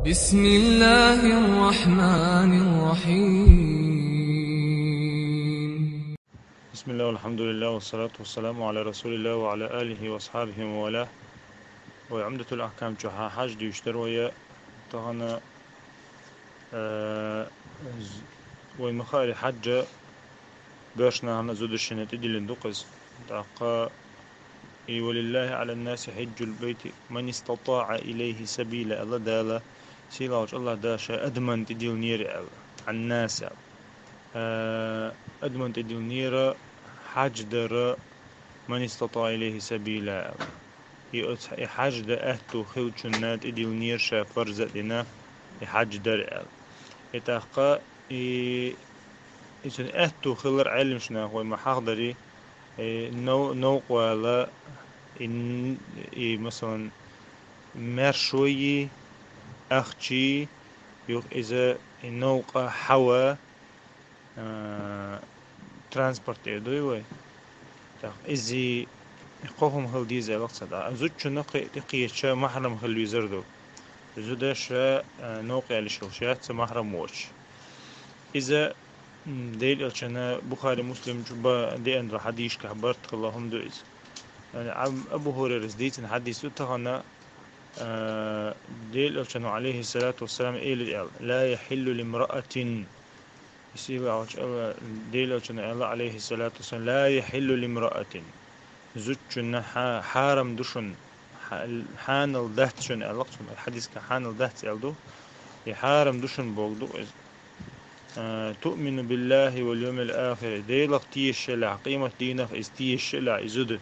بسم الله الرحمن الرحيم. بسم الله والحمد لله والصلاة والسلام على رسول الله وعلى آله وأصحابه وموالاه. وعمدة الأحكام جحا حاج دي يشتروية طغنا آه ومخاري حج باشنا هنا زود الشنة دي لندقز دقا ولله على الناس حج البيت من استطاع إليه سبيلا الله دالا سيلاوش الله داشا أدمن تديل نير الناس أدمن تديل نير حج در من استطاع إليه سبيلا يحج در أهتو خلچنات إديل نير شا فرزة لنا يحج در يتاقا إذن أهتو خلر علم شنا هو محاضري نوق ولا إن مثلا مرشوي أختي يوق إذا نوق حوا ترانسبورت إدوي إزي قوهم هل دي زي وقت صدا زود شنو قيتشا محرم هل يزردو زودش نوقع لشوشيات محرم وش إذا ديل أشنا بخاري مسلم جبا دي أن حديث كهبرت اللهم دويز يعني أبو هريرة زديت حديث تهنا ديل أشنا عليه الصلاة والسلام إيه لا يحل لامرأة يسيب ديل أشنا الله عليه الصلاة والسلام لا يحل لامرأة زوجنا حارم دشن حان الدهت شن علاقتهم الحديث كحان الدهت يلدو يحارم دشن بوغدو تؤمن بالله واليوم الآخر ديلق تيشلع قيمة دينك استيشلع إزود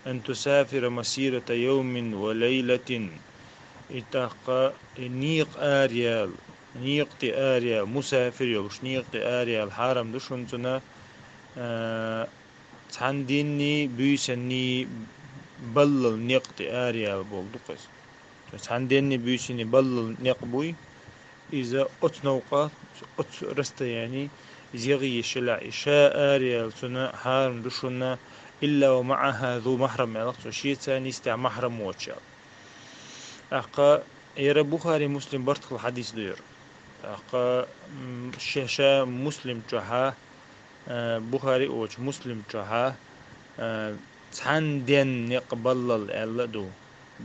أن تسافر مسيرة يوم وليلة إتاقا نيق آريال نيق تي آريال مسافر يلوش نيق تي آريال حارم دشن تنا تحنديني بيسني بلل نيق تي آريال بوغدو قيس تحنديني بيسني بلل نيق بوي إذا أتنوقات رست يعني زيغي شلع إشاء آريال سنة حارم دشنا إلا ومعها ذو محرم علاقة شيء ثاني استع محرم وشال أقا يرى بخاري مسلم برتق الحديث دير أقا شاشا مسلم جها بخاري أوش مسلم جها تحن دين يقبل الألدو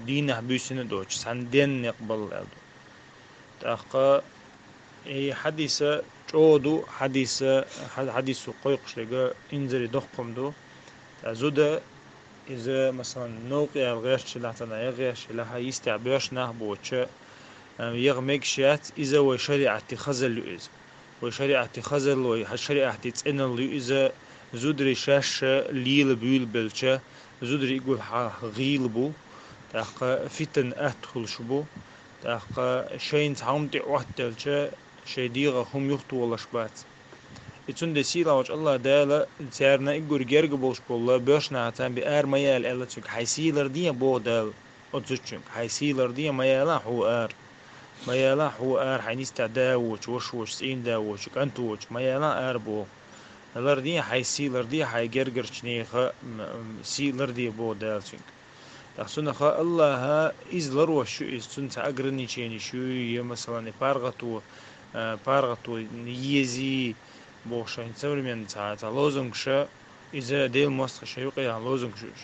دينه بيسنة دوش تحن دين يقبل الألدو أقا أي حديثة جودو حديث قيقش لقى إنزري دقم دو زودا إذا مثلا نوقع الغيرش لحتنا يغيرش لها يستعبيرش نهبو وچه يغميك شيات إذا وشريعة خزل لؤز وشريعة خزل وشريعة تتعنل لؤز زودري شاش ليل بيل بلچه زودري يقول غيل بو تاقا فتن أدخل شبو تاقا شين تعمتي وحدلچه شيديغا هم يخطو ولا شبات إتون دسيلا وش الله دالا تارنا إجور جرج بوش بالله بيشنا عتان بآر ميال إلا تشك حيسيلر دي بو دال أتزوجك حيسيلر دي ميالا هو آر حينيستا داوش وش سين داوش أنتو وش ميالا آر بو لر دي حيسيلر دي حي جرجر شنيخا سيلر دي بو دال تشك تحسون خا الله ها إزلر وشو إزتون تعقرني شيني شو مثلا بارغتو يزي بوشين современный ساعات لوزنكشا إذا ديل مصر شيوقي لوزنكشوش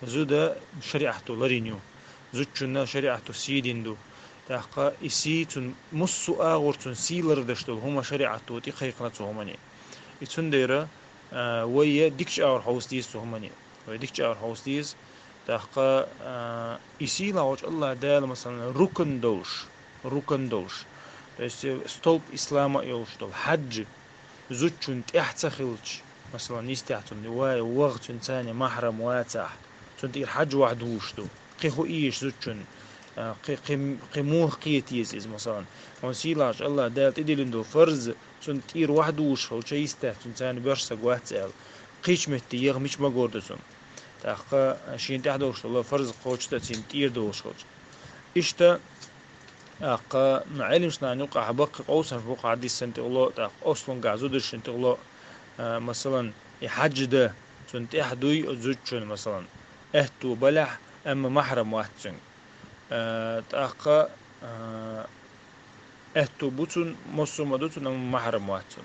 زودا شريعته لرينيو زوجنا شريعته سيدندو تاقا إسيتون مصو آغورتون سيلر دشتو هما شريعته تيخيقناتو هماني إتون ديرا ويا ديكش آور حوستيز هماني ويا ديكش آور حوستيز تاقا إسيلا وش الله دال مثلا ركن دوش столб إسلاما يوشتول حج زوجون تحتخلش مثلا نستعتون واي وقت ثاني محرم واتح تنتي الحج واحد وشتو قيخو إيش زوجون قيموه قيتيز إز مثلا ونسيلاش الله دالت إدلندو فرز تنتير واحد وش هو شيء يستعتون ثاني برسق واحد سأل قيش متيغ مش ما قردسون تاقا شين تحت وش الله فرز قوش تنتير دوش قوش إشتا أقا معلم شنا نوقع حبق قوسا فوق عدي سنت الله تاق أصلا قاعدودر شنت الله مثلا يحج ده سنت إحدوي زوجون مثلا إهتو بلح أما محرم واحد سن تاق اتو بوتون مصوم دوتون أم محرم واتون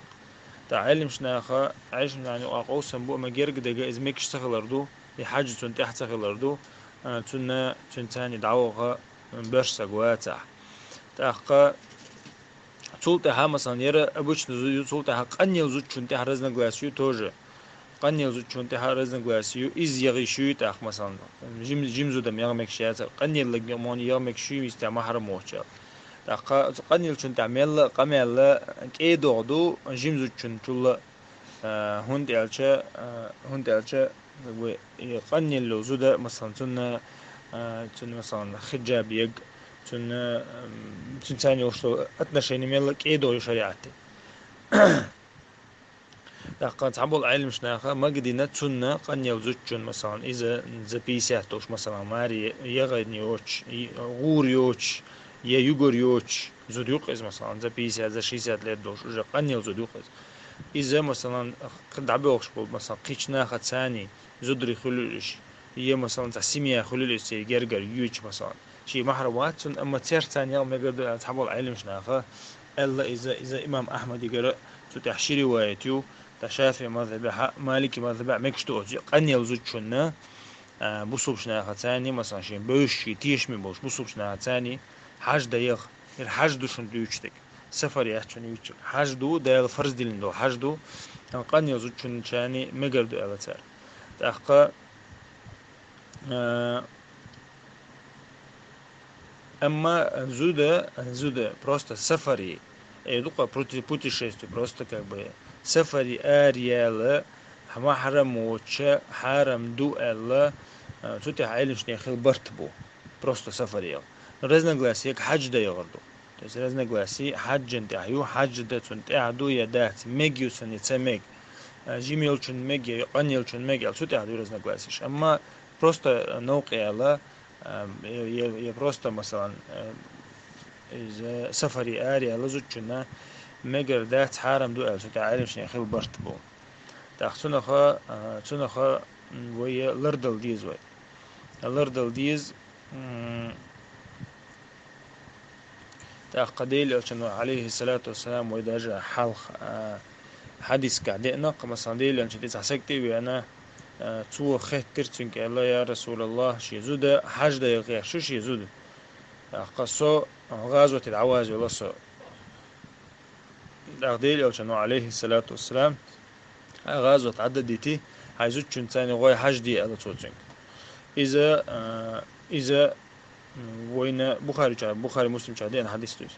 تعلم شناخا عيش يعني أقوسم بو ما جرق دقا إزميك اشتغلردو يحاجة تون تحت تغلردو تون تاني دعوغا برشا قواتح تاقا تولتها مثلا يرى أبوش نزو تولتها قنيل زوج تشونتها رزنا غلاسيو توجه قنيل زوج تشونتها رزنا غلاسيو إز يغيشيو تاق مثلا جيم زودم يغمك شيات قنيل لقمون يغمك شيو يستعمل حرم وشال تاقا قنيل تشونتها ميلا قميلا كي دوغدو جيم زوج تشونتولا هند ألشا هند ألشا قنيل لو زودا مثلا تون مثلا خجاب يق تون ثاني وشلو أتنشيني ميلك إيدو شريعتي لقد تعبوا العلم شناخا ما قدينا تسنة قن يوزوجون مثلا إذا زبيساتوش مثلا ماري يغني يوش غور يوش يا يغور يوش زود يقز مثلا زبيسات زشيسات ليدوش وجا قن يوزود يقز إذا مثلا قد عبوش مثلا قيشناخا ثاني زدري خلولش هي مثلا تسمية خلولش يجرجر يوش مثلا شيء محرمات أما تير ثاني يوم يقدر تعبوا العلم شناخا إلا إذا إمام أحمد يقرأ تحشي روايته تشافي مذهب مالكي مذهب مكشتو قن يوزج شنا بصوب شنا ثاني مثلا شيء بوش تيش من بوش بصوب شنا ثاني حاج ديخ الحاج دو شن دوشتك سفر يحشن يوش حاج دو ده فرض دين دو حاج دو قن يوزج شن ثاني مقردو على تار تحقق أما زوده просто سفري دوقا путешествие просто как бы سفري آريالا محرم وچه حرم دو ألا توتي عائلش نيخيل برتبو просто سفري رزنا гласي حج دا يغردو تس رزنا гласي حج انت عيو حج دا تنت اعدو يدات ميجيو سنة سميج جيميل چون ميجي قنيل چون ميجي توتي عدو رزنا гласيش أما просто نوقي ألا يه просто مثلا إذا سفري آري لزوج كنا مجر دات حارم دو ألف تعالي شيء خيل برتبو تأخذنا خا ويا لردل ديز وي لردل ديز تأقديل أشنو عليه الصلاة والسلام وإذا جاء حلق حديث كعدنا مثلا ديل أن شديد حسكتي بأنا تو خير ترتنك الله يا رسول الله شي زود حج ده يغير شو شي زود قصو غزوة العواز ولا صو دغديل أشنو عليه الصلاة والسلام غزوة عددتي عايزوت شن ثاني غاي حج دي على توتنك إذا وين بخاري مسلم شادين حديث توش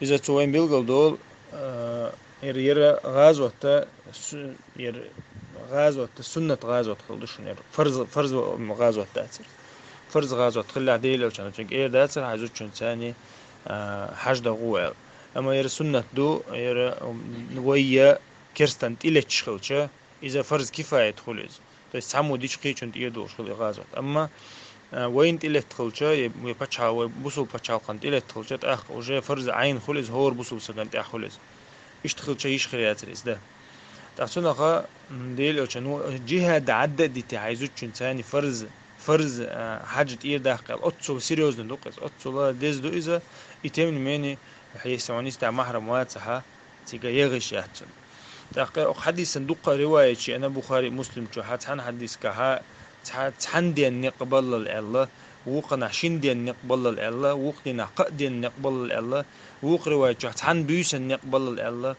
إذا توين بيلقوا دول يرى غزوة غزوة سنة غزوة خلدشون يرى فرض غزوة تأثير فرض غزوة خلى عديل أو كانوا تشنك إيه تأثير عايزوت شن ثاني حج دغوال أما يرى سنة دو يرى ويا كرستن إلى تشخلشة إذا فرض كفاية خلص بس عمو ديش قيشون تيدو شغل غزوة أما وين إلى تخلشة يبتشها وبوصل بتشها قنت إلى تخلشة أخ وجا فرض عين خلص هور بوصل سكنت أخ خلص يشتغل شيء خيرات الإسده تحسنا خا ديل أو شنو جهة عدد دي تعايزوت شن ثاني فرز حاجة إيه داخل أتصل سيريوز ندوقس أتصل ديز دو إذا يتم مني حيسمعني استع محرم واتسحة تيجا يغش يحتن تحقق حديث صندوق رواية شيء أنا بخاري مسلم شو حن حديث كها تحن دي نقبل الله وقنا شين دي نقبل الله وقنا قد دي نقبل الله وق رواية شو تحن بيوس نقبل الله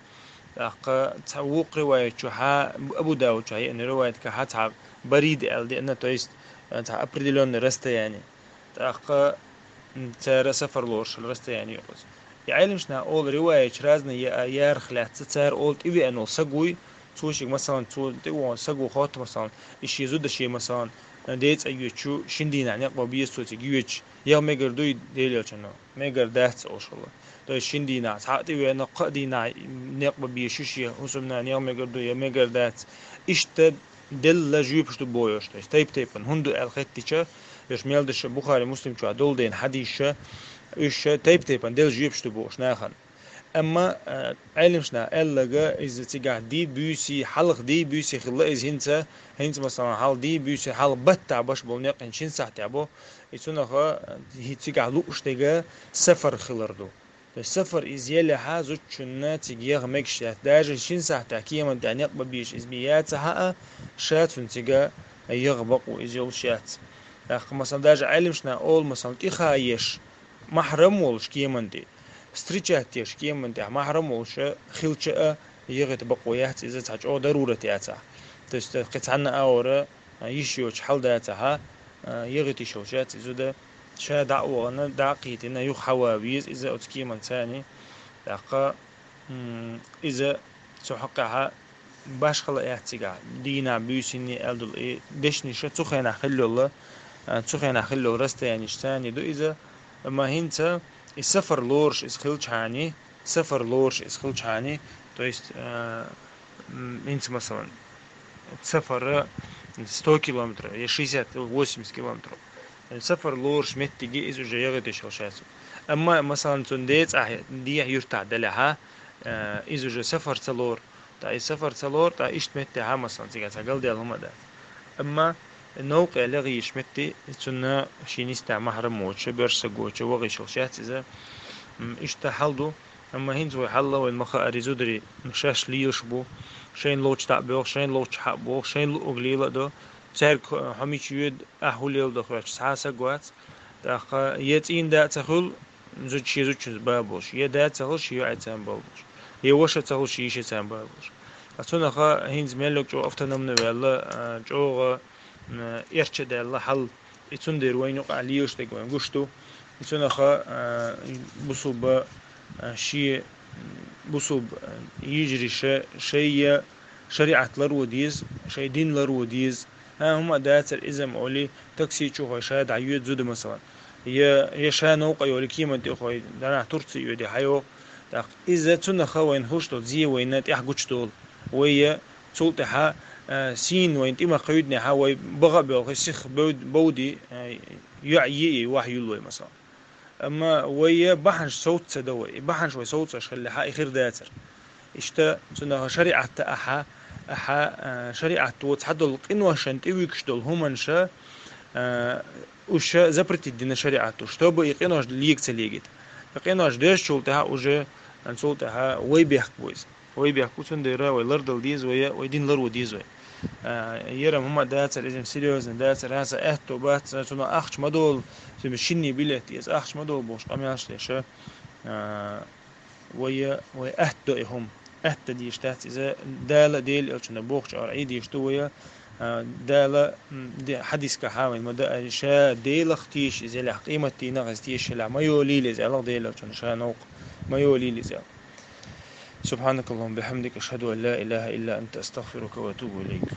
وق رواية شو أبو داود شو هي إن رواية كها بريد ال دي أنه تويست أبريدلون رست يعني تحقق ترى سفر لورش الرست يعني يقص يعلمشنا أول رواية رازنا يار خلات تسار أول إذا أنه سقوي توشي مثلا تو سقو خاط مثلا إيش يزود شيء مثلا ديت أيوة شو شندين يعني قبل بيستو تجيوش يا ميجر دوي ديليو شنو ميجر دهت أو شاء الله تو شندين عتقتي وأنا قدينا نقبل بيشوشي حسبنا يا ميجر دوي يا ميجر دهت إيش تد دل لجيب شو بويش تيب هندو الختيشة يش ميلدش بخاري مسلم شو عدول دين حديثة إيش تيب دل جيب شو بوش ناخن أما علمشنا إلا إذا تجاه دي بيسي حلق دي بيسي خلا إذا هنت مثلا حال دي بيسي حال بتع باش بولنيق إنشين ساعة تعبو يسونا خا هي تجاه لوش تجاه سفر خلردو السفر إزيالة حازو تشنا تجيغ مكشات داج شين ساعة تحكيم من تعنيق ببيش إزبيات حقا شات فنتجا يغبق وإزيل شات مثلا داج علم شنا أول مثلا تخايش محرم ولش كيمن دي ستريتشات تيش كيمن دي محرم ولش خلشة يغت بقويات إذا تحج أو ضرورة ياتا تستقيت عنا أورا يشيوش حل داتها يغتي شوشات إذا شا دعوة أنا دعقيت إنه يخوابيز إذا أتكي من ثاني دقا إذا سحقها باش خلا احتجاج دينا بيوسيني أدل إيه دشني شو تخينا خلو الله تخينا خلو رست يعني ثاني دو إذا ما هنتا السفر لورش إسخلش هاني سفر لورش إسخلش هاني تو есть أنت مثلا سفر 100 километров يا 60-80 километров السفر لورش متجي إذا جيغة شاشات أما مثلا تنديت دي يرتع دلها إذا جو سفر تلور تا سفر تلور تا إيش متها مثلا تيجي تقول ده هم ده أما النوق لغي يشمتي تنا شينيستا محرم وش برس جوش وغي شاشات إذا إيش تحلدو أما هنزو حلا والمخا أريزودري مشاش ليش بو شين لوش تعبو شين لوش حبو شين أغليلا دو سهر هميش يد أهوليل دخلش ساسا قوات داخل يتين دا تخل زوج شيء زوج بابوش يدا تخل شيء عتام بابوش يوش تخل شيء عتام بابوش أتونا خا هينز ملك جو أفتنمنا ولا جو يرشد الله حل يتون دير وين يقع ليش تقوين قشتو يتونا خا بصوب شيء بصوب يجري شيء شريعة لروديز شيء دين لروديز هم داتر إذا مولي تاكسي تشوفه شاد عيود زود مثلا يا شانو قيول كيما دي خوي دانا ترتي يدي حيو إذا تنا خوين هوشتو زي وينات يحقوشتول ويا تولتها سين وين تيما قيدني حوي بغى بخسخ بودي يعيي وحي الله مثلا أما ويا بحنش صوت سدوي بحنش وصوت شخلي حق خير داتر إشتا تنا شريعة شريعة وتحدل إنه شنت إيوكشتول همنشا وش زبرت الدين شريعته شتوب يقينوش ليك تليجت يقينوش ديش شولتها وجه أن شولتها ويبيح بويز ويبيح كوتون ديرا ويلردل ديز ويدين لرو ديز يرم هم دات لازم سيريوز دات راسا اهتو بات تنا أخش مدول في مشيني بيلت يز أخش مدول بوش قمياش ليش ويا اهتو هم اهت ديش تحت إذا دال ديل أو شنو بوخش أو عيد يشتويا دال حديث كحاول مدة شا ديل اختيش إذا له قيمة تينا غستيش لا ما يولي لزع الله ديل أو شنو شا نوق ما يولي لزع سبحانك اللهم بحمدك أشهد أن لا إله إلا أنت أستغفرك وأتوب إليك